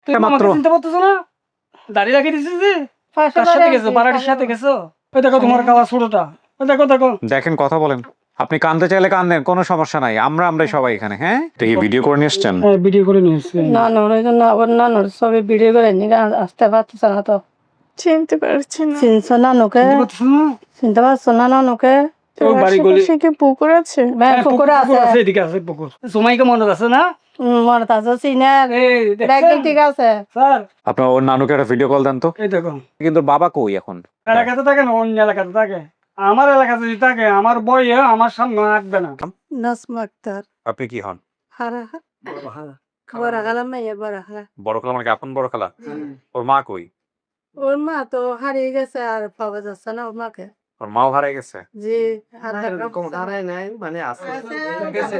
তুই আমাকে চিনতে পারতেছ না? দাড়ি রাখি দিছিস যে? কার সাথে গেছো? বাড়াটির সাথে গেছো? ওই দেখো তোমার কালা ছোটটা। ওই দেখো দেখো। দেখেন কথা বলেন। আপনি কাঁদতে চাইলে কাঁদেন, কোনো সমস্যা নাই। আমরাই সবাই এখানে। হ্যাঁ, তো এই ভিডিও করে নিয়ে এসছেন। হ্যাঁ ভিডিও করে নিয়েছি। নানুর ওই জন্য আবার নানুর ছবি ভিডিও করে নিয়ে আসতে পারতেছে না তো। চিনতে পারছি না। চিনছো নানুকে? চিনতে পারতেছ না? চিনতে পারছো না নানুকে? ওই বাড়ি গলি আশেপাশে কি পুকুর আছে? হ্যাঁ হ্যাঁ, পুকুর আছে। আছে এদিকে আছে পুকুর। সুমাইকে মনে আছে না? মনে আছে চিনার এই দেখছেন? ঠিক আছে। স্যার আপনার ওর নানুকে একটা ভিডিও কল দেন তো। এই দেখো কিন্তু বাবা কই এখন? এলাকাতে থাকে না অন্য এলাকাতে থাকে। আমার এলাকাতে যদি থাকে আমার বইয়ে আমার সামনে আসবে না। নাসমা আক্তার আপনি কি হন? হারা বড় খালা মেয়ে বড় খালা। বড় খালা মানে কি আপন বড় খালা? ওর মা কই? ওর মা তো হারিয়ে গেছে আর পাওয়া যাচ্ছে না ওর মাকে। ওর মাও হারাই গেছে? জি হারায় নাই মানে আছে আছে।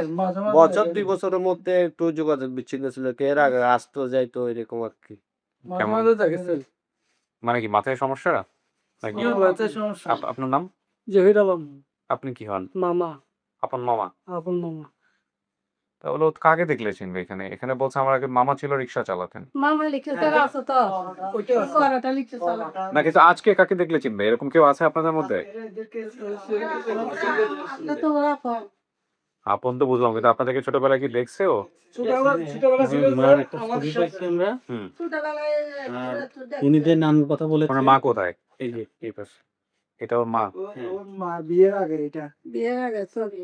বছর 2 বছরের মধ্যে একটু যোগাযোগ বিচ্ছিন্ন ছিল এর আগে আসতো যাইতো এরকম আর কি। কেমন? মানে কি মাথায় সমস্যা নাকি? আপনার নাম? জহির আলম আপনি কি হন? মামা আপন মামা? আপন মামা। তাহলে ও কাকে দেখলে চিনবে এখানে? এখানে বলছে আমার আগে মামা ছিল, রিক্সা চালাতেন। মামা লিখেছে আছে তো করাটা লিখেছে না কিন্তু আজকে কাকে দেখলে চিনবে? এরকম কেউ আছে আপনাদের মধ্যে? তো ওরা কম। আপন তো বুঝলাম, কিন্তু আপনাদেরকে ছোটবেলায় কি দেখছে ও? ছোটবেলা ছিল মার যে একটা আমার ছবি পাইছি আমরা। হুম। ছোটবেলায় আর উনি যে নানুর কথা বলেছে, ওনার মা কোথায়? এই যে এই পাশে। এটা ওর মা। ওর মা বিয়ের আগে এটা। বিয়ের আগে ছবি।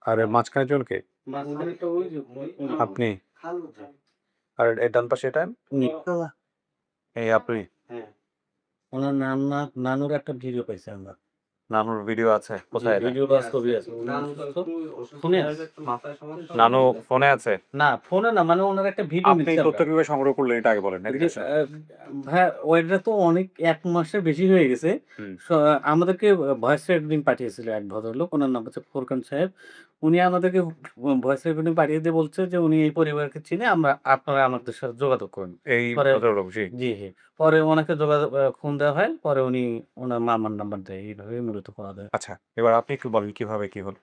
আর এর মাঝখানে চলকে মাঝখানে তো ওই যে আপনি। আর এর ডান পাশে এটা? উনি। এই আপনি। ওনার নানুর একটা ভিডিও পাইছি আমরা। নানুর ভিডিও আছে কোথায়? এটা? ভিডিও বা ছবি আছে। ফোনে আছে? নানু ফোনে আছে? না ফোনে না, মানে ওনার একটা ভিডিও আপনি নিচ্ছে তথ্য কিভাবে সংগ্রহ করলেন এটা আগে বলেন। এদিকে আসেন। হ্যাঁ ওইটা তো অনেক 1 মাসের বেশি হয়ে গেছে। হুম। আমাদেরকে ভয়েস রেকর্ডিং পাঠিয়েছিল এক ভদ্রলোক, ওনার নাম হচ্ছে ফোরকান সাহেব। উনি আমাদেরকে ভয়েস রেকর্ডিং পাঠিয়ে দিয়ে বলছে যে উনি এই পরিবারকে চিনে, আপনারা আমাদের সাথে যোগাযোগ করুন। এই পরে ভদ্রলোক, জি। জি, জি। পরে ওনাকে ফোন দেওয়া হয়। পরে উনি ওনার মামার নাম্বার দেয়। এইভাবেই মূলত করা যায়। আচ্ছা, এবার আপনি একটু বলেন কিভাবে কি হলো?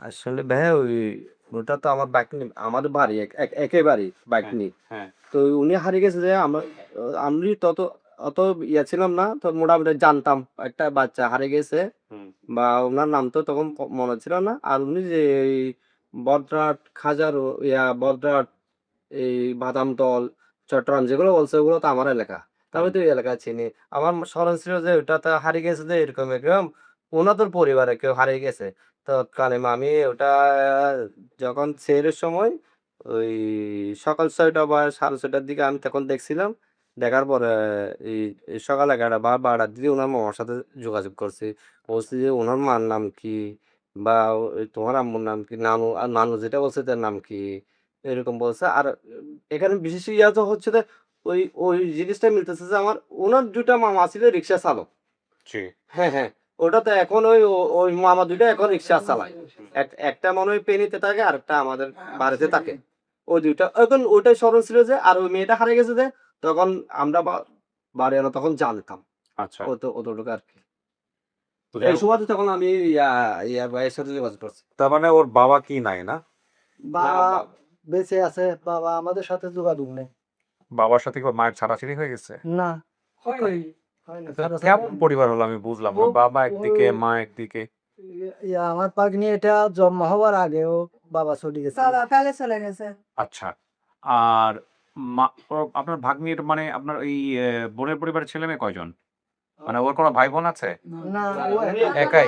আসলে ভাইয়া ওটা তো আমার বাইক নিয়ে আমাদের বাড়ি একই বাড়ি বাইক নিয়ে। হ্যাঁ। তো উনি হারিয়ে গেছে যে আমি অত ইয়া ছিলাম না, তো মোটামুটি জানতাম একটা বাচ্চা হারিয়ে গেছে হুম। বা ওনার নাম তো তখন মনে ছিল না। আর উনি যে এই বদ্রাট খাজার বদ্রাট এই বাদামতল চট্টগ্রাম যেগুলো বলছে ওগুলো তো আমার এলাকা। আমি তো এই এলাকা চিনি। আমার স্মরণ ছিল যে ওটা তো হারিয়ে গেছে যে এরকম এরকম ওনাদের পরিবারে কেউ হারিয়ে গেছে। তৎকালীন আমি ওটা যখন সেহেরির সময় ওই সকাল ৬টা বা ৬:৩০টার দিকে আমি তখন দেখছিলাম। দেখার পরে এই এই সকাল ১১টা বা ১২টার দিকে উনার মামার সাথে যোগাযোগ করছি। বলছি যে, "উনার মার নাম কি? বা ওই তোমার আম্মুর নাম কি? নানু যেটা বলছে তার নাম কি?" এরকম বলছে। আর এখানে বিশেষ ইয়া তো হচ্ছে যে ওই জিনিসটা মিলতেছে যে উনার ২ টা মামা ছিল রিক্সা চালক। জি। হ্যাঁ, হ্যাঁ। ওটা তো এখন ওই মামা ২ টা এখন রিক্সা চালায়। একটা মনে হয় পেনীতে থাকে আরেকটা আমাদের বাড়িতে থাকে। ওই ২ টা এখন ওইটাই স্মরণ ছিল যে আর ওই মেয়েটা হারিয়ে গেছে যে তখন আমরা বাড়িওয়ালা তখন জানতাম। আচ্ছা। অতটুকু আরকি। তো যাই এই হোক, সুবাদে তখন আমি ইয়া ভাইয়ের সাথে যোগাযোগ করছি। তার মানে ওর বাবা কি নাই না? বাবা বেঁচে আছে, বাবা আমাদের সাথে যোগাযোগ নেই। বাবার সাথে কি ওর মায়ের ছাড়াছাড়ি হয়ে গেছে? না হয় নাই। তো কেমন পরিবার হলো আমি বুঝলাম না। বাবা একদিকে, মা একদিকে। আমার পাগনি এটা জন্ম হওয়ার আগেও বাবা চলে গেছে। বাবা ফেলে চলে গেছে। আচ্ছা। আর আপনার ভাগ্নির মানে আপনার এই বোনের পরিবারের ছেলে মেয়ে কয়জন? মানে ওর কোনো ভাই বোন আছে? না একাই?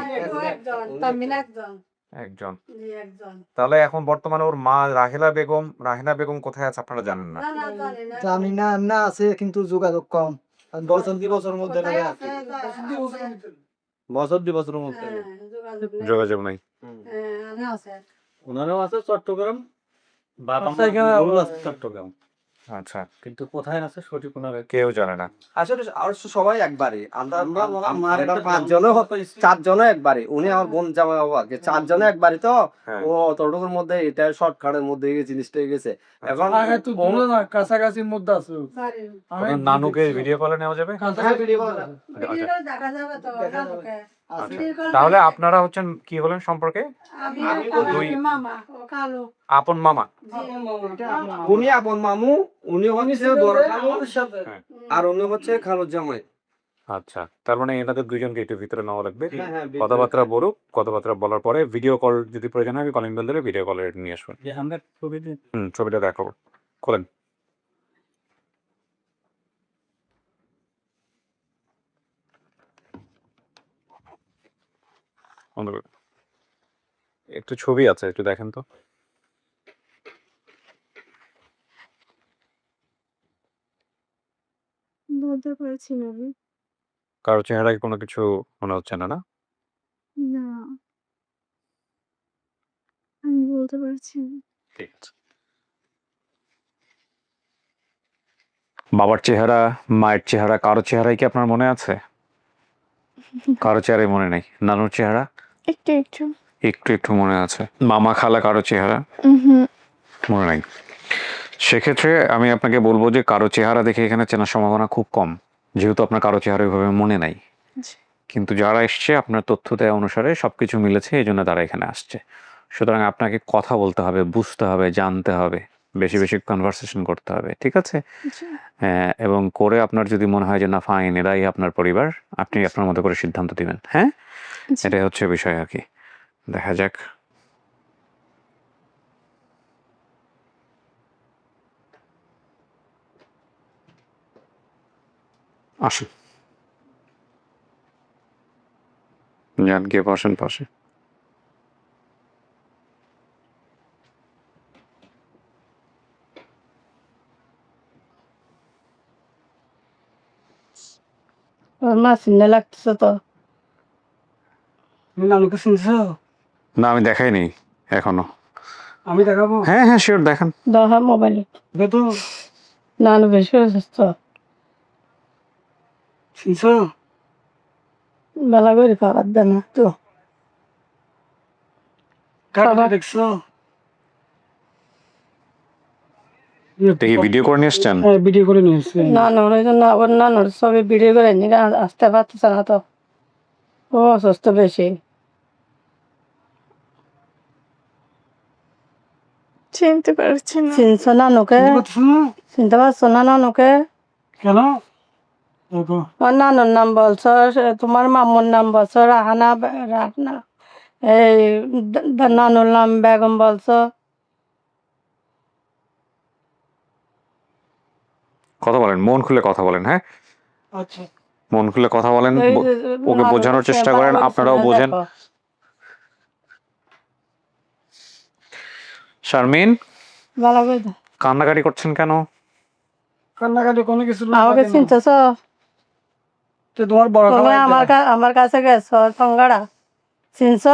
একজন তামিন একজন। একজন। জি একজন। তাহলে এখন বর্তমানে ওর মা রাহেনা বেগম কোথায় আছে আপনারা জানেন না? না না জানি না। জানি না, না আছে কিন্তু যোগাযোগ কম। বছর ২ বছরের মধ্যে কোথায় লাগে আছে? বছর ২ বছরের মধ্যে। হ্যাঁ, যোগাযোগ নেই। যোগাযোগ নাই। হ্যাঁ, আছে। ওনারাও আছে চট্টগ্রাম, বাবা মা আচ্ছা, দুজনেই আছে চট্টগ্রাম। আচ্ছা, কিন্তু কোথায় আছে সঠিক ওনার কেউ জানে না। আসলে সবাই একবারই। আমরা আমার একটা ৫ জনও ৪ জনও একবারই। উনি আমার বোন জামাই বাবা ৪ জনও একবারই তো। হ্যাঁ। ও অতটুকুর মধ্যে এটা শর্টকাটের মধ্যে এই জিনিসটা গেছে। এখন কাছাকাছির মধ্যে আছে। জানি। ওনার নানুকে ভিডিও কলে নেওয়া যাবে? হ্যাঁ, ভিডিও কল আছে। ভিডিও দেখা যাবে তো নানুকে। তাহলে আপনারা হচ্ছেন কি হলেন সম্পর্কে? দুই আপন মামা। উনি আপন মামু, উনি হচ্ছে বড় খালু, হ্যাঁ। আর উনি হচ্ছে খালুর জামাই। আচ্ছা, তার মানে এনাদের দুইজনকে একটু ভিতরে নেওয়া লাগবে। হ্যাঁ, হ্যাঁ, কথাবার্তা বলুক, কথাবার্তা বলার পরে ভিডিও কল যদি প্রয়োজন হয় আমি কলিং বেল দিলে ভিডিও কলে নিয়ে আসবেন। যে আমরা ছবি দিই। ছবিটা দেখাবো। খোলেন। বন্ধ করে দিন। একটু ছবি আছে, একটু দেখেন তো। বলতে পারছি না আমি। কারো চেহারায় কোনো কিছু মনে হচ্ছে না, না? না, আমি বলতে পারছি না। ঠিক আছে। বাবার চেহারা, মায়ের চেহারা, কারো চেহারাই কি আপনার মনে আছে? কারো চেহারাই মনে নেই। নানুর চেহারা একটু একটু। একটু একটু মনে আছে। মামা খালা কারো চেহারা হুম। মনে নাই। সেক্ষেত্রে আমি আপনাকে বলবো যে কারো চেহারা দেখে এখানে চেনার সম্ভাবনা খুব কম, যেহেতু আপনার কারো চেহারা ওইভাবে মনে নাই। জি। কিন্তু যারা এসছে আপনার তথ্য দেওয়া অনুসারে সবকিছু মিলেছে, এই জন্য তারা এখানে আসছে। সুতরাং আপনাকে কথা বলতে হবে, বুঝতে হবে, জানতে হবে, বেশি বেশি কনভারসেশন করতে হবে, ঠিক আছে? জি। এবং করে আপনার যদি মনে হয় যে না ফাইন, এরাই আপনার পরিবার, আপনি আপনার মতো করে সিদ্ধান্ত দিবেন। হ্যাঁ, জি। এটাই হচ্ছে বিষয় আর কি। দেখা যাক। আসুন, যান গিয়ে বসেন পাশে। ওর মা চিনে লাগতেছে তো। তুমি নানুকে চিনছো? না, আমি দেখাইনি এখনো। আমি দেখাবো। হ্যাঁ হ্যাঁ, শিওর, দেখান। দেখা মোবাইলে তো নানু বেশি অসুস্থ, চিনছো? বেলা করে খাবার দেয় না তো। কাকে দেখছো? দেখি ভিডিও করে নিয়ে এসছেন। হ্যাঁ, ভিডিও করে নিয়ে এসছি। নানুর ওই জন্য ওর নানুর ছবি ভিডিও করে নিয়ে আসতে পারতেছে না তো, ও অসুস্থ বেশি। চিনতে পারছি না। চিনছো নানুকে? চিনতে পারছো না? চিনতে পারছো না নানুকে? কেন? দেখো, ওর নানুর নাম বলছো, তোমার মামুর নাম বলছো রাহানা, রাহানা এই নানুর নাম বেগম বলছো। কথা বলেন, মন খুলে কথা বলেন। হ্যাঁ, আচ্ছা। মন খুলে কথা বলেন, এই ওকে নানুকে বোঝানোর চেষ্টা চেহারা করেন, করে আপনারাও চিনে বোঝেন। দেখো। শারমিন, ভালো করে দাও। কান্নাকাটি করছেন কেন? কান্নাকাটি কোনো কিছু না, আমাকে লাগে না। চিনতেছ? তো তোমার বড় তুমি খালা এটা। আমার কাছে গেছো সঙ্গাড়া, চিনছ?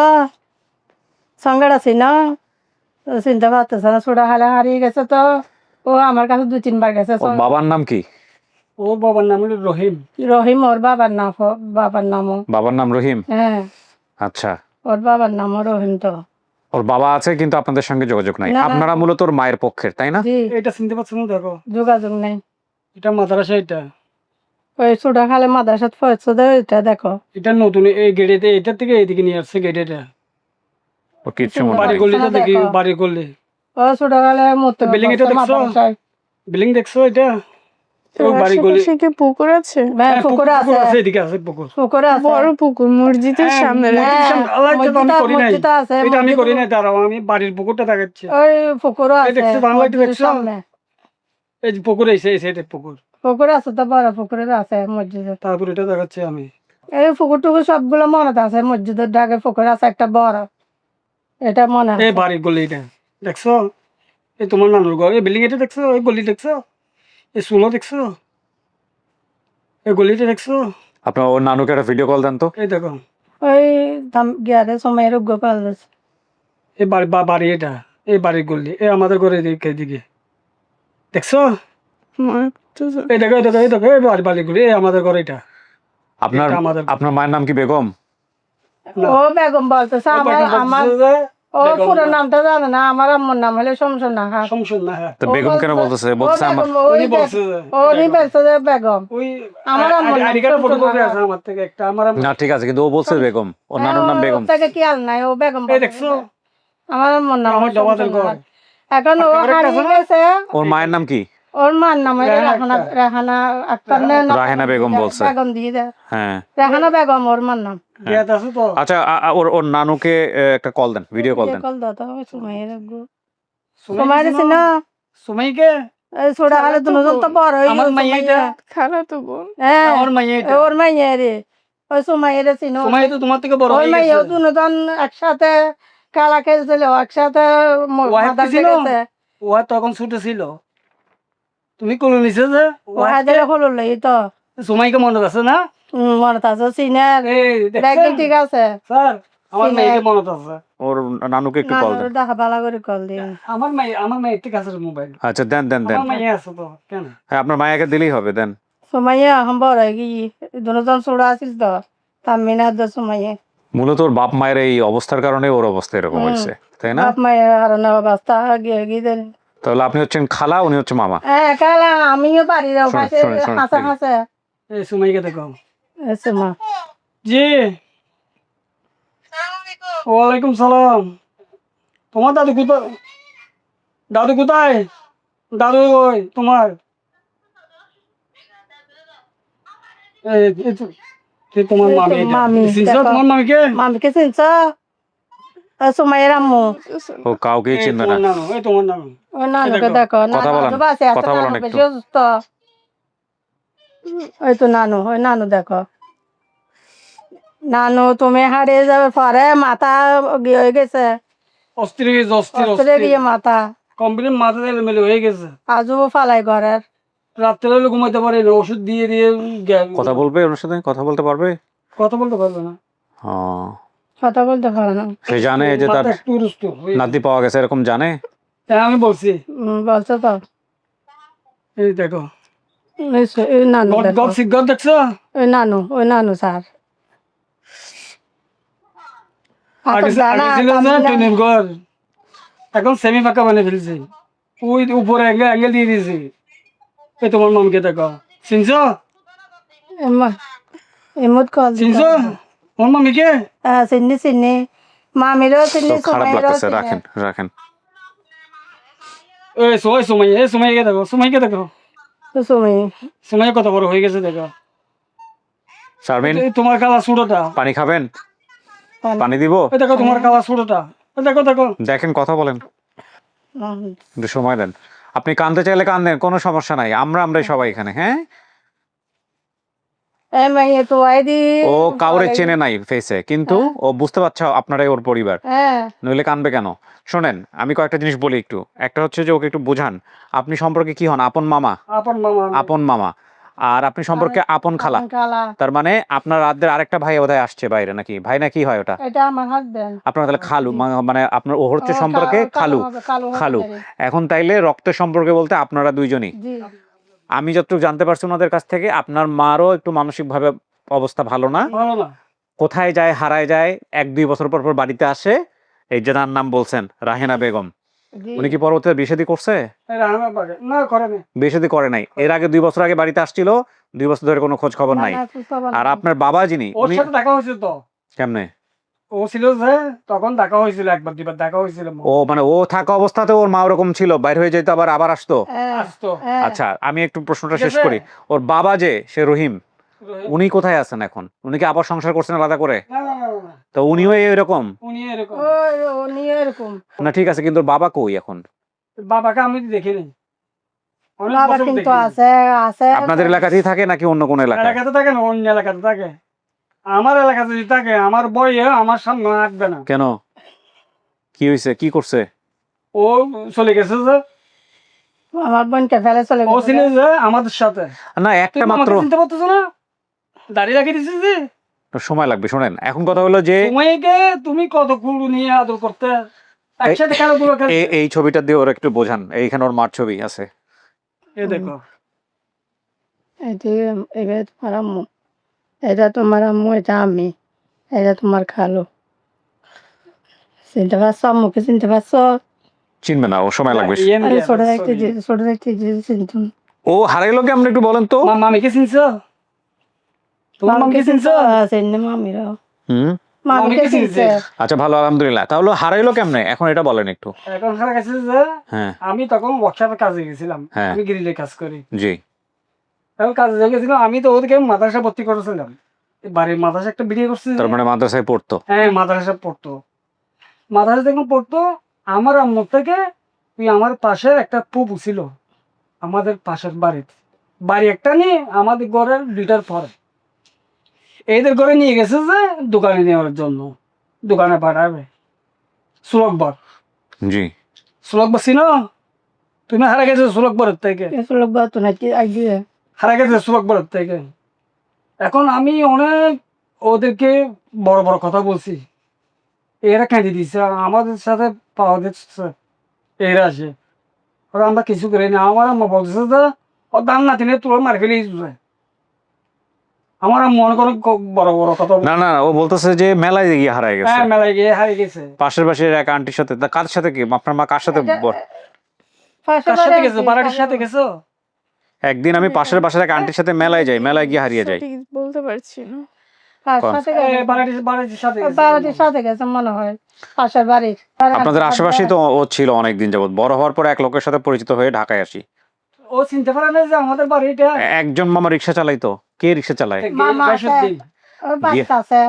সঙ্গাড়া চিন? চিনতে পারতেছ না, ছোটা খালে হারিয়ে গেছে তো। ও আমার কাছে 2-3 বার গেছে। ওর বাবার নাম কি? ওর বাবার নাম হলো রহিম। রহিম ওর বাবার নাম, বাবার নামও। বাবার নাম রহিম? হ্যাঁ, আচ্ছা। ওর বাবার নামও রহিম তো। ওর বাবা আছে কিন্তু আপনাদের সঙ্গে যোগাযোগ নাই। না, না। আপনারা মূলত ওর মায়ের পক্ষের, তাই না? জি, এটা চিনতে পারছো না? দেখো, যোগাযোগ নেই। এটা মাদ্রাসা। এটা ওই ছোটা খালে মাদ্রাসাত পড়ছো দে, এটা দেখো। এটা নতুন এই গেটেতে, এটার থেকে এইদিকে নিয়ে আসছে গেটেটা। ও কিচ্ছু চিনতে মনে বাড়ি নাই। পারছি গলিটা না, দেখি, দেখো। বাড়ি গলি। ও ছোটা খালে মতো বিল্ডিং এটা দেখছো? বিল্ডিং দেখছো এটা? ওই বাড়ি গলি। আশেপাশে কি পুকুর আছে? হ্যাঁ, পুকুর আছে, এদিকে আছে পুকুর। পুকুর আছে। বড় পুকুর মসজিদের হ্যাঁ, সামনে মসজিদের রাখা। সামনে। আল্লাহ, এটা তো আমি করি নাই। মসজিদ আছে, এটা আমি মসজিদ- করি নাই, দাঁড়াও, আমি বাড়ির পুকুরটা দেখাচ্ছি। ওই পুকুরও এই আছে দেখছো বাংলা, এটা মসজিদের দেখছো? সামনে। এই যে পুকুর, এই সাইডে পুকুর। পুকুর আছে তো, বড় পুকুরের আছে মসজিদের। তারপর এটা দেখাচ্ছি আমি। এই পুকুর টুকুর সবগুলো মনে আছে, মসজিদের ডাকে পুকুর আছে একটা বড়, এটা মনে এই আছে। বাড়ির গলি এটা দেখছো? এই তোমার নানুর ঘর, এই বিল্ডিং এটা দেখছো? এই গলি দেখছো? এই চুলো দেখছো? এই গলিটা দেখছো? আপনার ওর নানুকে একটা ভিডিও কল দেন তো। এই দেখো, ওই গিয়ারে সময়ের উগ্র পাওয়া যাচ্ছে। এই বাড়ি এটা, এই বাড়ির গলি, এই আমাদের ঘরে এদিকে দেখছো? মনে করতেছে। এই দেখো, এই দেখো, এই দেখো, এই বাড়ির গলি, এই আমাদের ঘর এটা। আপনার এটা আমাদের। আপনার মায়ের নাম কি বেগম? না। ও বেগম বলতেছে, ও আমার বাড়ি আমার বলছে যে ও বেগম পুরো না। নামটা জানে না, আমার আম্মুর নাম হলে সমস্যা না হ্যাঁ। সমস্যা না, হ্যাঁ। তো ও বেগম কেন বলছে- বলতেছে? ও বলতেছে আমার বেগম, ওই উনি বলছে যে উনি বেগম। বলছে যে বেগম। ওই আমার আম্মুর নাম আইডি কার্ডে সমস্যা ফটোকপি না। আছে আমার থেকে একটা, আমার না ঠিক আছে, কিন্তু ও বলছে বেগম, ওর হ্যাঁ, নানুর নাম ওর বেগম। থেকে খেয়াল নাই, ও বেগম এই বলছে। দেখছো আমার আম্মুর নাম আমার হলে জবাদের সমস্যা ঘর। না। এখন ও একটা করে একটা হারিয়ে আছে না? গেছে, ওর মায়ের নাম কি? ওর মার নাম হলো রেহানা আক্তার। রেহানা আক্তার না, না, রাহেনা বেগম বলছে। বেগম দিয়ে দেয়। হ্যাঁ। রেহানা বেগম ওর মার নাম। বিয়াতে আছে তো। আচ্ছা ওর ওর নানুকে একটা কল দেন, ভিডিও কল দেন। কল দাও তো, সুমাইয়ের গো। সুমাই সুমাইয়ের চিনো? চিনো? সুমাইকে এই ছোড়া হালে দুজন তো বড় হয়ে আমার গেছে, মাইয়াটা। সুমাইয়া। খালা তো বোন। হ্যাঁ, আমার মাইয়াটা। ওর মাইয়া রে, ওই সুমাইয়ের চিনো? সুমাই তো তোমার থেকে বড় ওই হয়ে মাইয়া গেছে। দুজন একসাথে খেলা খেলছিল, একসাথে ওয়াইফ মাদার ছিল? গেছে। ও তখন ছোট ছিল। তুমি কোলে নিছে যে ও হাজারে হলো লই তো। সুমাইকে মনে আছে না? মনে আছে সিনিয়র, এই একদিন দেখছেন ঠিক আছে। স্যার, আমার সিনিয়র। মেয়েকে মনে আছে। ওর নানুকে একটু না কল দেন। দেখা ভালো করে কল দিয়ে। আমার মেয়ের থেকে আছে মোবাইল। আচ্ছা দেন দেন দেন। আমার মেয়ে আছে তো, কেন? হ্যাঁ, আপনার মায়াকে দিলেই হবে, দেন। সুমাইয়া এখন বড় হয়ে গিয়ে দুজন ছোড়া আছিল তো, তামিনার দো সুমাইয়া। মূলত ওর বাপ মায়ের এই অবস্থার কারণে ওর অবস্থা এরকম হয়েছে, তাই না? বাপ মায়ের আর না অবস্থা গিয়ে গিয়ে দেন। তাহলে আপনি হচ্ছেন খালা, উনি হচ্ছে মামা। হ্যাঁ কালা আমিও পারি রে, শোনেন, পাশে শোনেন, শোনেন, হাসা দেখি। হাসা। এই সুমাইকে দেখো। সুমা জি, ওয়ালাইকুম সালাম। তোমার দাদু কোথায়? দাদু কোথায়? দাদু ওই তোমার এই তোমার এই তো মামি এটা। মামি, চিনছো দেখো। তোমার মামিকে? মামিকে চিনছ? সুমাইয়ের আম্মু। ও কাউকেই এই চিনবে না। তোমার নানু, এই তোমার নানু। ওই নানুকে দেখো। দেখো, কথা বলেন, নানু বাসে আছে, কথা বলেন নানু একটু। বেশি অসুস্থ। ওই তো নানু, ওই নানু দেখো। নানু তুমি হারিয়ে যাবে পরে মাথা হয়ে গেছে, অস্থির হয়ে গেছে, অস্থির অস্ত্রে অস্থির। গিয়ে মাথা কমপ্লিট মাথা এলোমেলো হয়ে গেছে। আজও ফালাই ঘরের। রাত্রে হলে ঘুমাইতে পারে না, ওষুধ দিয়ে দিয়ে কথা বলবে ওর সাথে? কথা বলতে পারবে? কথা বলতে পারবে না। হ্যাঁ। কথা বলতে পারে না। সে জানে যে তার মাথা একটু রুষ্ট হয়ে গেছে। নাতি পাওয়া গেছে, এরকম জানে? হ্যাঁ, আমি বলছি। বলছে তো। এই দেখো, এই নানু দেখো, গড সিগর দেখছো? ওই নানু স্যার। আগে ছিল যে টিনের ঘর, এখন সেমি পাকা বানিয়ে ফেলছে। ওই উপরে অ্যাঙ্গেল দিয়ে দিয়েছে। এই তোমার মামকে দেখো, চিনছো? এমত কল চিনছো তোমার মামিকে? চিনি চিনি, মামিরও চিনি, তো খারাপ সুমাইয়েরও লাগতেছে, চিনি। রাখেন রাখেন। এই সুমাইকে দেখো, সুমাইকে দেখো। সুমি সুমাই কত বড় হয়ে গেছে দেখো। শারমিন, এই তোমার কালা সুড়োটা। পানি খাবেন? পানি দিব? এই দেখো তোমার কালা সুড়োটা। দেখো দেখো। দেখেন, কথা বলেন, একটু সময় দেন। আপনি কাঁদতে চাইলে কাঁদেন, কোনো সমস্যা নাই, আমরাই সবাই এখানে। হ্যাঁ, তো আইদি ও কাউরে চেনে নাই ফেসে, কিন্তু ও বুঝতে পারছে আপনারাই ওর পরিবার, হ্যাঁ নইলে কানবে কেন? শোনেন, আমি কয়েকটা জিনিস বলি একটু। একটা হচ্ছে যে ওকে একটু বোঝান, আপনি সম্পর্কে কি হন? আপন মামা। আপন মামা। আপন মামা। আর আপনি সম্পর্কে আপন খালা। কালা, তার মানে আপনার রাতের আরেকটা ভাই বোধহয় আসছে বাইরে, নাকি ভাই না কি হয় ওটা? এটা আমার হাজবেন্ড। আপনার তাহলে খালু, মানে আপনার ও হচ্ছে সম্পর্কে খালু। খালু। এখন তাইলে রক্তের সম্পর্কে বলতে আপনারা দুইজনই। জি আমি যতটুকু জানতে পারছি ওনাদের কাছ থেকে, আপনার মারও একটু মানসিকভাবে অবস্থা ভালো না। ভালো না। কোথায় যায়, হারায় যায়, 1-2 বছর পর পর বাড়িতে আসে। এই যে তার নাম বলছেন রাহেনা বেগম, জি। উনি কি পরবর্তীতে বিয়ে-শাদী করছে? এই রাহানা পাকে না করে না। বিয়ে-শাদী করে নাই। এর আগে 2 বছর আগে বাড়িতে আসছিল, 2 বছর ধরে কোনো খোঁজ খবর নাই। আর আপনার বাবা যিনি, ওর উনি সাথে দেখা হয়েছিল তো। কেমনে? ও ছিল যে তখন দেখা হয়েছিল, একবার দুবার দেখা হয়েছিল। ও মানে ও থাকা অবস্থাতে ওর মা ওরকম ছিল, বাইরে হয়ে যেত আবার আসতো? আসতো। আচ্ছা, আমি একটু প্রশ্নটা ঠিক শেষ আছে। করি। ওর বাবা যে সে রহিম, উনি কোথায় আছেন এখন? উনি কি আবার সংসার করছেন আলাদা করে? না না না না, তো উনিও এরকম? উনি এরকম। উনি এরকম। না ঠিক আছে, কিন্তু ওর বাবা কই এখন? বাবাকে আমি দেখিনি। অনেক বাবা বছর কিন্তু দেখিনি। আছে আছে। আপনাদের এলাকাতেই থাকে নাকি অন্য কোন এলাকায়? এলাকাতে থাকে না, অন্য এলাকাতে থাকে। আমার এলাকাতে যদি থাকে, আমার বইয়ে আমার সামনে আসবে না। কেন? কি হয়েছে? কি করছে? ও চলে গেছে যে, আমার বোনকে ফেলে চলে ও গেছে। ছিল যে আমাদের সাথে। না তুমি একটা মাত্র আমাকে চিনতে পারতেছো না? দাড়ি রাখি দিছিস যে। সময় লাগবে। শোনেন, এখন কথা হলো যে সময়কে তুমি কত কুলু নিয়ে আদর করতে, একসাথে খেলাধুলো খেলতে। এই ছবিটা দিয়ে ওরা একটু বোঝান, এইখানে ওর মার ছবি আছে। এ দেখো, এটা তোমার আম্মু, এটা তোমার আম্মু, এটা আমি, এটা তোমার খালু। চিনতে পারছো আম্মুকে চিনতে পারছো? চিনবে না, ও সময় লাগবে। আরে ছোট দেখতে যে চিনতুম। ও হারাইলো কি, আপনি একটু বলেন তো। মামিকে চিনছো? তোমার মামিকে চিনছো? চিনলে মামিরা হুম, মামিকে চিনছে। আচ্ছা ভালো, আলহামদুলিল্লাহ। তাহলে হারাইলো কেমনে এখন এটা বলেন একটু। এখন হারা গেছে যে হ্যাঁ আমি তখন ওয়ার্কশপে কাজে গেছিলাম, হ্যাঁ। আমি গ্রিলে কাজ করি। জি। এখন কাজে গেছিলাম, আমি তো ওদেরকে মাদ্রাসা ভর্তি করেছিলাম, বাড়ির মাদ্রাসা একটা বিয়ে করছি। তার মানে মাদ্রাসায় পড়তো। হ্যাঁ মাদ্রাসা পড়তো, মাদ্রাসা যখন পড়তো আমার আম্মুর থেকে ওই আমার পাশের একটা পুপু ছিল, আমাদের পাশের বাড়ি একটা নিয়ে আমাদের ঘরের 2টার পরে এদের ঘরে নিয়ে গেছে যে দোকানে নেওয়ার জন্য, দোকানে পাঠাবে। সুলকবর, জি। সুলকবর ছিল, তুমি হারা গেছো সুলকবরের থেকে, লোক বাতো নাকি আগে হারা গেছে সুলকবরের থেকে। এখন আমি অনেক ওদেরকে বড় বড় কথা বলছি, এরা কেঁদে দিচ্ছে, আমাদের সাথে পাওয়া দিচ্ছে, এরা আসে, ওরা আমরা কিছু করি না। আমার আম্মা বলতেছে যে ও দান না তিনে তোর মার ফেলে দিচ্ছে। আমার মনে করে বড় বড় কথা না না, ও বলতেছে যে মেলায় গিয়ে হারাই গেছে। হ্যাঁ মেলায় গিয়ে হারিয়ে গেছে। পাশের বাসার এক আন্টির সাথে। তা কার সাথে কি, আপনার মা কার সাথে কার সাথে গেছো? বাড়ির সাথে গেছো? একদিন আমি পাশের বাসার এক আন্টির সাথে মেলায় যাই, মেলায় গিয়ে হারিয়ে যাই। সঠিক বলতে পারছি না। বাড়ির সাথে গেছে। বাড়ির সাথে গেছে মনে হয়, পাশের বাড়ির। আপনাদের আশেপাশেই তো ও ছিল অনেকদিন যাবত। বড় হওয়ার পর এক লোকের সাথে পরিচিত হয়ে ঢাকায় আসি। ও চিনতে পারে না যে আমাদের বাড়িটা। একজন মামা রিক্সা চালাইতো। কে রিক্সা চালায়? মামা আছে, বাসুদ্দিন। ওর বাচ্চা আছে।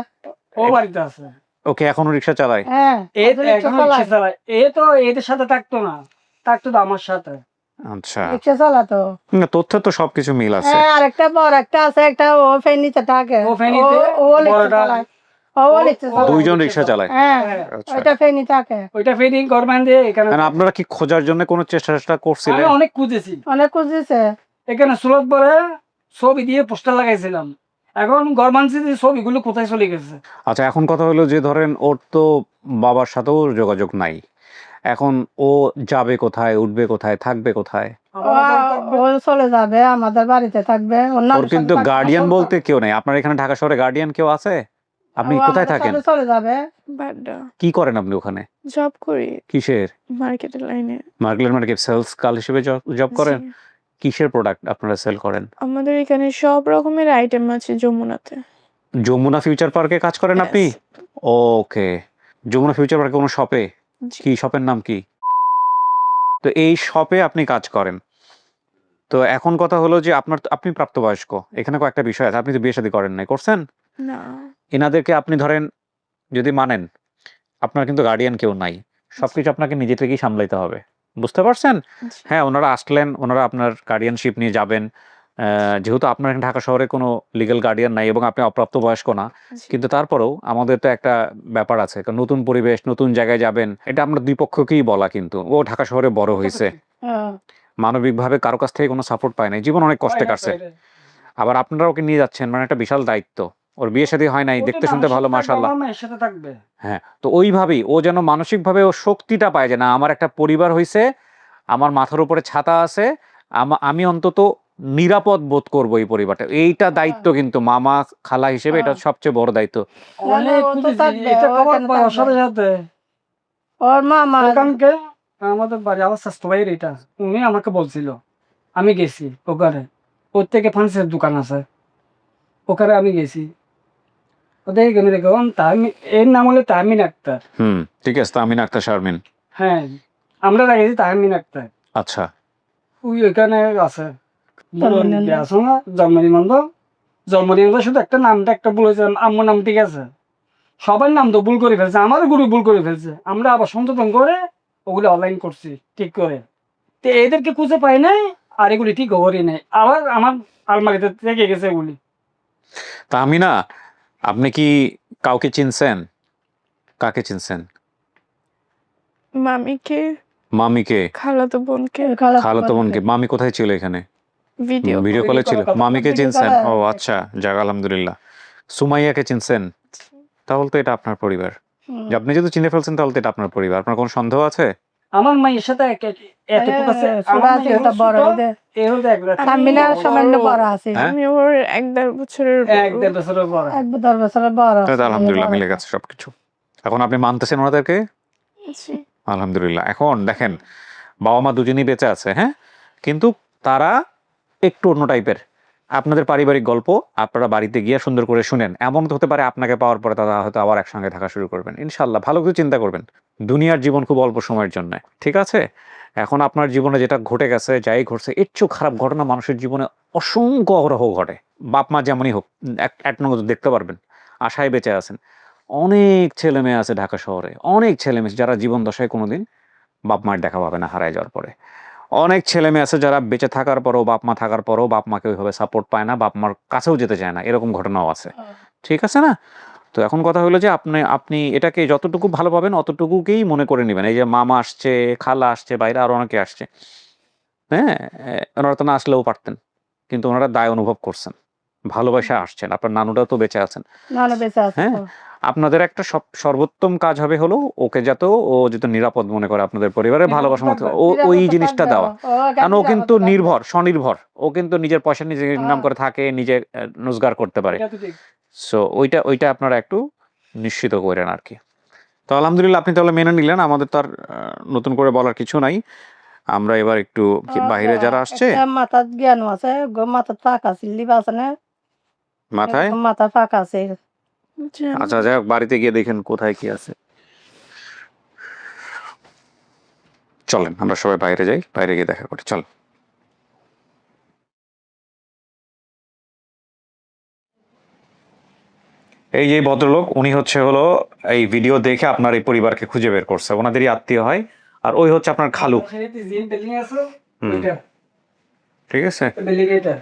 ও বাড়িতে আছে। ওকে এখনো রিক্সা চালায়? হ্যাঁ এ ওদের রিক্সা এখনো চালায়। রিক্সা চালায়। এ তো এদের সাথে থাকতো না, থাকতো তো আমার সাথে। আচ্ছা, রিক্সা চালাতো। না, তথ্যে তো সবকিছু মিল আছে। হ্যাঁ আরেকটা বড় একটা আছে, একটা ও ফেনীতে থাকে, ও ফেনীতে, ও রিক্সা বড়টা। চালায়, ও রিক্সা চালায়। দুইজন রিক্সা চালায়। হ্যাঁ আচ্ছা। ওইটা ফেনী থাকে। ওইটা ফেরি গভর্নমেন্ট দিয়ে এখানে। মানে আপনারা কি খোঁজার জন্য কোনো চেষ্টা করছিলেন? আমি অনেক খুঁজেছি, অনেক খুঁজেছে। এখানে সুরত পরে ছবি দিয়ে পোস্টার লাগাইছিলাম, এখন গভর্নমেন্ট ছবিগুলো কোথায় চলে গেছে। আচ্ছা, এখন কথা হলো যে ধরেন ওর তো বাবার সাথেও যোগাযোগ নাই, এখন ও যাবে কোথায়, উঠবে কোথায়, থাকবে কোথায়? ও চলে যাবে, আমাদের বাড়িতে থাকবে। ওর কিন্তু গার্ডিয়ান বলতে কেউ নাই। আপনার এখানে ঢাকা শহরে গার্ডিয়ান কেউ আছে? আপনি কোথায় থাকেন? চলে যাবে। বাড্ডা কি করেন আপনি ওখানে? জব করি কিসের? মার্কেটের লাইনে। মার্কেট সেলস গার্ল হিসেবে জব করেন? জি। কিসের প্রোডাক্ট আপনারা সেল করেন? আমাদের এখানে সব রকমের আইটেম আছে যমুনাতে। যমুনা ফিউচার পার্কে কাজ করেন আপনি? Yes. ওকে। যমুনা ফিউচার পার্কে কোনো শপে? জি। কি শপের নাম কি? তো এই শপে আপনি কাজ করেন। তো এখন কথা হলো যে আপনি প্রাপ্তবয়স্ক। এখানে কয়েকটা বিষয় আছে। আপনি তো বিয়ে শাদী করেন নাই, করছেন? না। এনাদেরকে আপনি ধরেন যদি মানেন, আপনার কিন্তু গার্ডিয়ান কেউ নাই। সবকিছু আপনাকে নিজে থেকেই সামলাইতে হবে। বুঝতে পারছেন? জি। হ্যাঁ, ওনারা আসলেন, ওনারা আপনার গার্ডিয়ানশিপ নিয়ে যাবেন। যেহেতু আপনার এখানে ঢাকা শহরে কোনো লিগ্যাল গার্ডিয়ান নাই এবং আপনি অপ্রাপ্তবয়স্ক না, জি। কিন্তু তারপরেও আমাদের তো একটা ব্যাপার আছে। কারণ নতুন পরিবেশ, নতুন জায়গায় যাবেন। এটা আমরা দুই পক্ষকেই বলা, কিন্তু ও ঢাকা শহরে বড় হয়েছে। হ্যাঁ। মানবিকভাবে কারো কাছ থেকে কোনো সাপোর্ট পায় নাই। জীবন অনেক কষ্টে কাটছে। আবার আপনারা ওকে নিয়ে যাচ্ছেন, মানে একটা বিশাল দায়িত্ব। ওর বিয়ে শাদী হয় নাই, দেখতে শুনতে ভালো, মাশাআল্লাহ। আমার মায়ের সাথে থাকবে। হ্যাঁ, তো ওইভাবেই ও যেন মানসিকভাবে ও শক্তিটা পায় যে না, আমার একটা পরিবার হইছে, আমার মাথার উপরে ছাতা আছে, আমি অন্তত নিরাপদ বোধ করবো এই পরিবারটা। এইটা দায়িত্ব কিন্তু মামা খালা হিসেবে এটা সবচেয়ে বড় দায়িত্ব। অনেক ও তো খুঁজেছি, থাকবে, এটা ও কবার এখানে পাওয়ার থাকবে। সাথে সাথে ওর মামা ওখানকে আমাদের বাড়ি আমার স্বাস্থ্য ভাইয়ের এটা, উনি আমাকে বলছিল, আমি গেছি ওখানে, ওর থেকে ফার্নিচার দোকান আছে, ওখানে আমি গেছি। ওদের এখানে দেখুন এর নাম হলো তাহমিন আক্তার। ঠিক আছে, তাহমিন আক্তার শারমিন। হ্যাঁ, আমরা রাখেছি তাহমিন আক্তার। আচ্ছা, ওই ওইখানে আছে আছে না জন্মদিন শুধু একটা নামটা একটা বলেছিলাম, আম্মুর নাম ঠিক আছে, সবার নাম তো ভুল করে ফেলছে, আমারও গুরু ভুল করে ফেলছে। আমরা আবার সংশোধন করে ওগুলো অনলাইন করছি ঠিক করে। তো এদেরকে খুঁজে পাই নাই, আর এগুলি ঠিক করি নাই, আবার আমার আলমারিতে থেকে গেছে এগুলি। তাহমিনা, আপনি কি কাউকে চিনছেন? কাকে চিনছেন? মামিকে, মামিকে? খালাতো বোনকে। খালাতো বোনকে? মামি কোথায় ছিল এখানে? ভিডিও ভিডিও কলে ছিল। কথা- মামিকে ভিডিও চিনছেন? কলে- ও আচ্ছা, যাক আলহামদুলিল্লাহ। সুমাইয়াকে চিনছেন? তাহলে তো এটা আপনার পরিবার। যে আপনি যদি চিনে ফেলছেন তাহলে তো এটা আপনার পরিবার। আপনার কোনো সন্দেহ আছে? আমার মায়ের সাথে এতটুকু আছে, আমার মায়ের হলো বড় ছোট, এ হলো একবার তামিনা সামান্য বড় আছে। হ্যাঁ? আমি ওর 1-1.5 বছরের বড়। 1-1.5 বছরের বড়। 1-10 বছরের বড় তাহলে তো আছে। আলহামদুলিল্লাহ মিলে গেছে সবকিছু। এখন আপনি মানতেছেন ওনাদেরকে? জি আলহামদুলিল্লাহ। এখন দেখেন বাবা মা দুজনেই বেঁচে আছে, হ্যাঁ, কিন্তু তারা একটু অন্য টাইপের। আপনাদের পারিবারিক গল্প আপনারা বাড়িতে গিয়ে সুন্দর করে শুনেন। এমন তো হতে পারে আপনাকে পাওয়ার পরে তারা হয়তো আবার একসঙ্গে থাকা শুরু করবেন। ইনশাল্লাহ ভালো কিছু চিন্তা করবেন। দুনিয়ার জীবন খুব অল্প সময়ের জন্য, ঠিক আছে? এখন আপনার জীবনে যেটা ঘটে গেছে, যাই ঘটছে, এর চেয়েও খারাপ ঘটনা মানুষের জীবনে অসংখ্য অহরহ ঘটে। বাপ মা যেমনই হোক, এক নজর দেখতে পারবেন, আশায় বেঁচে আছেন। অনেক ছেলে মেয়ে আছে ঢাকা শহরে, অনেক ছেলে মেয়ে যারা জীবন দশায় কোনোদিন বাপ মায়ের দেখা পাবে না হারায় যাওয়ার পরে। অনেক ছেলে মেয়ে আছে যারা বেঁচে থাকার পরও, বাপ মা থাকার পরও বাপ মাকে ওইভাবে সাপোর্ট পায় না, বাপ মার কাছেও যেতে চায় না, এরকম ঘটনাও আছে, ঠিক আছে না? তো এখন কথা হলো যে আপনি আপনি এটাকে যতটুকু ভালো পাবেন অতটুকুকেই মনে করে নেবেন। এই যে মামা আসছে, খালা আসছে, বাইরে আরো অনেকে আসছে, হ্যাঁ, ওনারা তো না আসলেও পারতেন, কিন্তু ওনারা দায় অনুভব করছেন, ভালোবাসা আসছেন। আপনার নানুটাও তো বেঁচে আছেন, নাহলে বেঁচে আছে হ্যাঁ। তো। আপনাদের একটা সর্বোত্তম কাজ হবে হলো ওকে যাতে ও যাতে নিরাপদ মনে করে, আপনাদের পরিবারের ভালোবাসার মতো ওই নিরাপত্তা জিনিসটা থাকবে, দেওয়া। ও কারণ ও কিন্তু নিরাপত্তা থাকবে। স্বনির্ভর, ও কিন্তু নিজের পয়সা নিজে ইনকাম করে থাকে, নিজে রোজগার করতে পারে। এটা তো ঠিক। সো ওইটা আপনারা একটু নিশ্চিত করেন আর কি। তো আলহামদুলিল্লাহ আপনি তাহলে মেনে নিলেন, আমাদের তো আর নতুন করে বলার কিছু নাই। আমরা এবার একটু বাইরে যারা আসছে একটা মাথার জ্ঞান আছে, মাথার ফাঁকা সিল্লিপ আছে না, মাথায়, এরকম মাথা ফাঁকা আছে। জানি আচ্ছা যাই হোক, বাড়িতে গিয়ে দেখেন কোথায় কি আছে। চলেন আমরা সবাই বাইরে যাই, বাইরে গিয়ে দেখা করি, চল। এই যে ভদ্রলোক, উনি হলো এই ভিডিও দেখে আপনার এই পরিবারকে খুঁজে বের করছে, ওনাদেরই আত্মীয় হয়। আর ওই হচ্ছে আপনার খালু, সেটাতে যে বিল্ডিং আছে হুম। ওইটা ঠিক আছে? বিল্ডিং এটা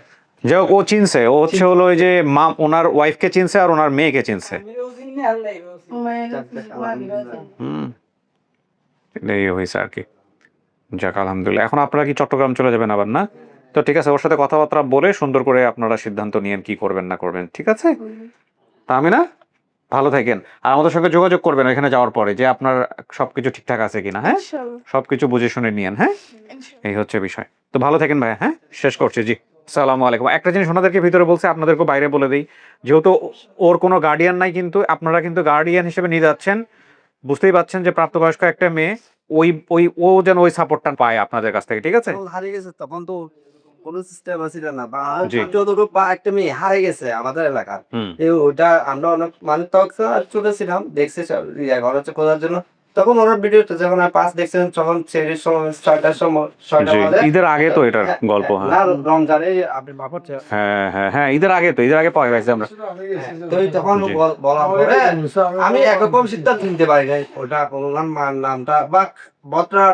যাই হোক, ও চিনছে, ও হচ্ছে হলো ওই যে মা, ওনার ওয়াইফকে চিনছে আর ওনার মেয়েকে চিনছে। আমিও চিনি আল্লাহও চিনি। হুম, এই হয়েছে আর কি। যাক আলহামদুলিল্লাহ। এখন আপনারা কি চট্টগ্রাম চলে যাবেন আবার, না? তো ঠিক আছে, ওর সাথে কথাবার্তা বলে সুন্দর করে আপনারা সিদ্ধান্ত নিয়েন কি করবেন না করবেন, ঠিক আছে? তা আমি না, ভালো থাকেন। আর আমাদের সঙ্গে যোগাযোগ করবেন এখানে যাওয়ার পরে যে আপনার সবকিছু ঠিকঠাক আছে কিনা, হ্যাঁ, ইনশাল্লাহ সবকিছু বুঝে শুনে নিয়েন, হ্যাঁ, এই হচ্ছে বিষয়। তো ভালো থাকেন ভাই, হ্যাঁ, শেষ করছি, জি আসসালামু আলাইকুম। একটা জিনিস ওনাদেরকে ভিতরে বলছে, আপনাদেরকে বাইরে বলে দিই, যেহেতু ওর কোনো গার্ডিয়ান নাই, কিন্তু আপনারা কিন্তু গার্ডিয়ান হিসেবে নিয়ে যাচ্ছেন, বুঝতেই পারছেন যে প্রাপ্তবয়স্ক একটা মেয়ে, ওই ওই ও যেন ওই সাপোর্টটা পায় আপনাদের কাছ থেকে, ঠিক আছে? যখন হারিয়ে গেছে তখন তো কোনো সিস্টেম ছিল না, বা জি। যতটুকু বা একটা মেয়ে হারিয়ে গেছে আমাদের এলাকার, হুম, ওটা আমরা অনেক মানে তখন ছোট ছিলাম, দেখছি ঘর হচ্ছে খোঁজার জন্য। তখন ওনার ভিডিওটা যখন পাঁচ দেখছেন, তখন ছেলের সময় 6টার সময়, 6টা জি, বাজে। ঈদের আগে তো এটার গল্প, হ্যাঁ না, রমজানে আপনি বাপর হ্যাঁ হ্যাঁ হ্যাঁ, ঈদের আগে তো, ঈদের আগে পাওয়া গেছে আমরা। তো তখন জি। বলার পরে আমি একরকম সিদ্ধান্ত নিতে পারি নাই, ওটা ওনার মার নামটা বা বত্রার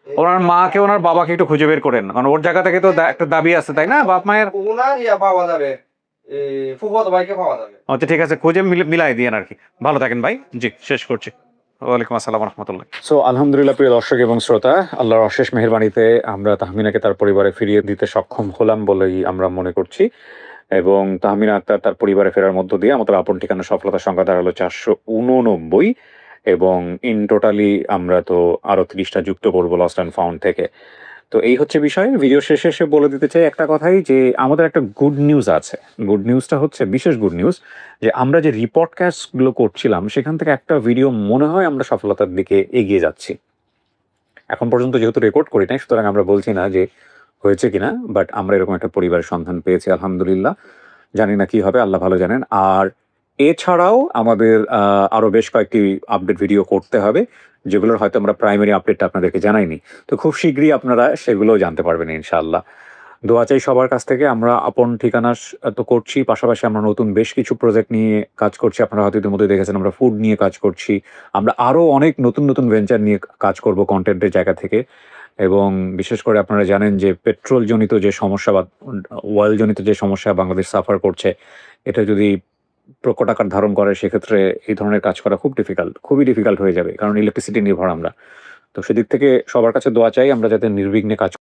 ওনার মাকে ওনার বাবাকে একটু খুঁজে বের করেন, কারণ ওর জায়গা থেকে তো একটা দাবি আছে, তাই না? বাপ মায়ের। ওনার পাওয়া যাবে, ফুফাতো ভাইকে পাওয়া যাবে। আচ্ছা ঠিক আছে, খুঁজে মিলাই দিয়েন আর কি। ভালো থাকেন ভাই, জি শেষ করছি। ওয়ালাইকুম আসসালাম রহমতুল্লাহ। সো আলহামদুলিল্লাহ প্রিয় দর্শক এবং শ্রোতা, আল্লাহর অশেষ মেহেরবানিতে আমরা তাহমিনাকে তার পরিবারে ফিরিয়ে দিতে সক্ষম হলাম বলেই আমরা মনে করছি। এবং তাহমিনা আক্তার তার পরিবারে ফেরার মধ্য দিয়ে আমাদের আপন ঠিকানা সফলতার সংখ্যা দাঁড়ালো 489, এবং ইন টোটালি আমরা তো আরো 30টা যুক্ত করবো লস্ট অ্যান্ড ফাউন্ড থেকে। তো এই হচ্ছে বিষয়। ভিডিও শেষে এসে বলে দিতে চাই একটা কথাই, যে আমাদের একটা গুড নিউজ আছে। গুড নিউজটা হচ্ছে, বিশেষ গুড নিউজ, যে আমরা যে রিপোর্টকাস্টগুলো করছিলাম সেখান থেকে একটা ভিডিও মনে হয় আমরা সফলতার দিকে এগিয়ে যাচ্ছি। এখন পর্যন্ত যেহেতু রেকর্ড করি নাই, সুতরাং আমরা বলছি না যে হয়েছে কিনা, বাট আমরা এরকম একটা পরিবারের সন্ধান পেয়েছি আলহামদুলিল্লাহ। জানি না কি হবে, আল্লাহ ভালো জানেন। আর এছাড়াও আমাদের আরো বেশ কয়েকটি আপডেট ভিডিও করতে হবে, যেগুলোর হয়তো আমরা প্রাইমারি আপডেটটা আপনাদেরকে জানাইনি। তো খুব শীঘ্রই আপনারা সেগুলোও জানতে পারবেন ইনশাআল্লাহ। দোয়া চাই সবার কাছ থেকে। আমরা আপন ঠিকানা তো করছি, পাশাপাশি আমরা নতুন বেশ কিছু প্রজেক্ট নিয়ে কাজ করছি। আপনারা হয়তো ইতিমধ্যে দেখেছেন আমরা ফুড নিয়ে কাজ করছি। আমরা আরো অনেক নতুন নতুন ভেঞ্চার নিয়ে কাজ করব কন্টেন্টের জায়গা থেকে। এবং বিশেষ করে আপনারা জানেন যে পেট্রোল জনিত যে সমস্যা বা অয়েল জনিত যে সমস্যা বাংলাদেশ সাফার করছে, এটা যদি প্রকট আকার ধারণ করে সেক্ষেত্রে এই ধরনের কাজ করা খুবই ডিফিকাল্ট হয়ে যাবে, কারণ ইলেকট্রিসিটি নির্ভর আমরা। তো সেদিক থেকে সবার কাছে দোয়া চাই আমরা যাতে নির্বিঘ্নে কাজ